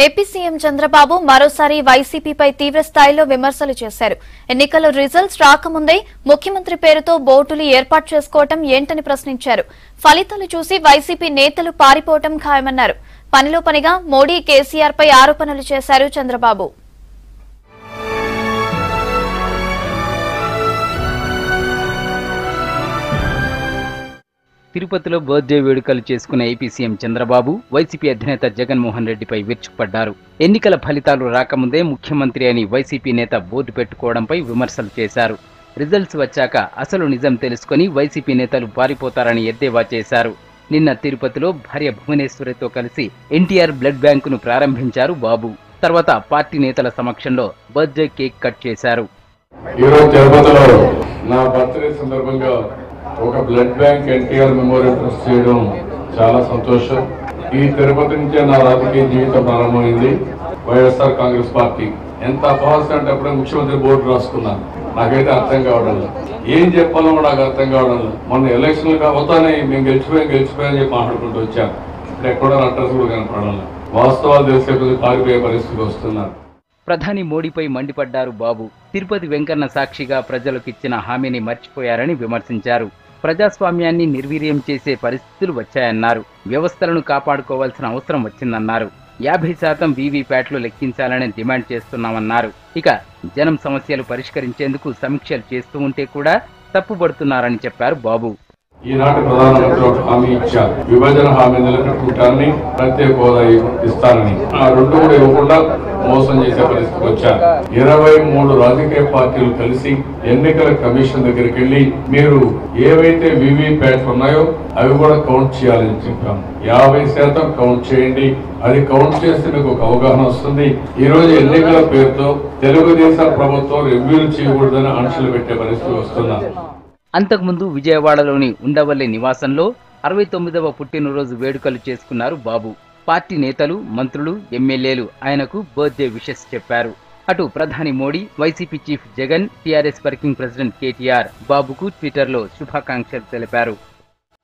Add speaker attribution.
Speaker 1: AP CM Chandrababu మరోసారి వైసీపీపై తీవ్ర స్థాయిలో విమర్శలు చేశారు. ఎన్నికల రిజల్ట్స్ రాకముందే ముఖ్యమంత్రి పేరుతో బోర్డులు ఏర్పాటు చేసుకోవడం ఏంటని ప్రశ్నించారు. ఫలితాలు చూసి వైసీపీ నేతలు పారిపోవడం ఖాయమన్నారు. పనిలో పనిగా మోడీ, కేసీఆర్ పై ఆరోపణలు చేశారు చంద్రబాబు.
Speaker 2: తిరుపతిలో బర్త్డే వేడుకలు చేసుకున్న ఏపీ సీఎం చంద్రబాబు వైసీపీ అధినేత జగన్మోహన్ రెడ్డిపై విరుచుకుపడ్డారు. ఎన్నికల ఫలితాలు రాకముందే ముఖ్యమంత్రి అని వైసీపీ నేత బోర్డు పెట్టుకోవడంపై విమర్శలు చేశారు. రిజల్ట్స్ వచ్చాక అసలు నిజం తెలుసుకుని వైసీపీ నేతలు పారిపోతారని ఎద్దేవా చేశారు. నిన్న తిరుపతిలో భార్య భువనేశ్వరితో కలిసి ఎన్టీఆర్ బ్లడ్ బ్యాంకును ప్రారంభించారు బాబు. తర్వాత పార్టీ నేతల సమక్షంలో బర్త్డే కేక్ కట్ చేశారు.
Speaker 3: ఒక blood bank NTR memorial trust చేయడం చాలా సంతోషం. ఈ తిరుపతి నుంచే నా రాజకీయ జీవితం ప్రారంభమైంది. వైఎస్ఆర్ కాంగ్రెస్ పార్టీ ఎంత అపహాస్యం అంటే అప్పుడే ముఖ్యమంత్రి బోర్డు రాసుకున్నాను. నాకైతే అర్థం కావడం లేదు, ఏం చెప్పాలో నాకు అర్థం కావడం లేదు. మొన్న ఎలక్షన్లు కాబోతానే మేము గెలిచిపోయాని చెప్పి మాట్లాడుకుంటూ వచ్చాను. ఇప్పుడు ఎక్కడో అడ్రస్ కూడా కనపడడం లేదు. వాస్తవాలు తెలిసే కొద్దిగా పారిపోయే పరిస్థితికి వస్తున్నారు.
Speaker 2: ప్రధాని మోడీపై మండిపడ్డారు బాబు. తిరుపతి వెంకన్న సాక్షిగా ప్రజలకు ఇచ్చిన హామీని మర్చిపోయారని విమర్శించారు. ప్రజాస్వామ్యాన్ని నిర్వీర్యం చేసే పరిస్థితులు వచ్చాయన్నారు. వ్యవస్థలను కాపాడుకోవాల్సిన అవసరం వచ్చిందన్నారు. 50% వీవీప్యాట్లు లెక్కించాలని డిమాండ్ చేస్తున్నామన్నారు. ఇక జనం సమస్యలు పరిష్కరించేందుకు సమీక్షలు చేస్తూ ఉంటే కూడా తప్పుపడుతున్నారని చెప్పారు బాబు.
Speaker 3: ఈనాటి ప్రధానమంత్రి ఒక హామీ ఇచ్చారు, విభజన హామీ నిలబెట్టుకుంటారని, ప్రత్యేక హోదా ఇస్తారని. ఆ రెండు కూడా ఇవ్వకుండా మోసం చేసే పరిస్థితికి వచ్చారు. 23 రాజకీయ పార్టీలు కలిసి ఎన్నికల కమిషన్ దగ్గరికి వెళ్లి మీరు ఏవైతే వీవీప్యాట్లు ఉన్నాయో అవి కూడా కౌంట్ చేయాలని చెప్పాము. 50% కౌంట్ చేయండి, అది కౌంట్ చేస్తే మీకు ఒక అవగాహన వస్తుంది. ఈ రోజు ఎన్నికల పేరుతో తెలుగుదేశం ప్రభుత్వం రివ్యూలు చేయకూడదని ఆంక్షలు పెట్టే పరిస్థితి వస్తున్నారు.
Speaker 2: అంతకుముందు విజయవాడలోని ఉండవల్లి నివాసంలో 69వ పుట్టినరోజు వేడుకలు చేసుకున్నారు బాబు. పార్టీ నేతలు, మంత్రులు, ఎమ్మెల్యేలు ఆయనకు బర్త్డే విషెస్ చెప్పారు. అటు ప్రధాని Modi, YCP chief Jagan, TRS working president KTR బాబుకు ట్విట్టర్లో శుభాకాంక్షలు తెలిపారు.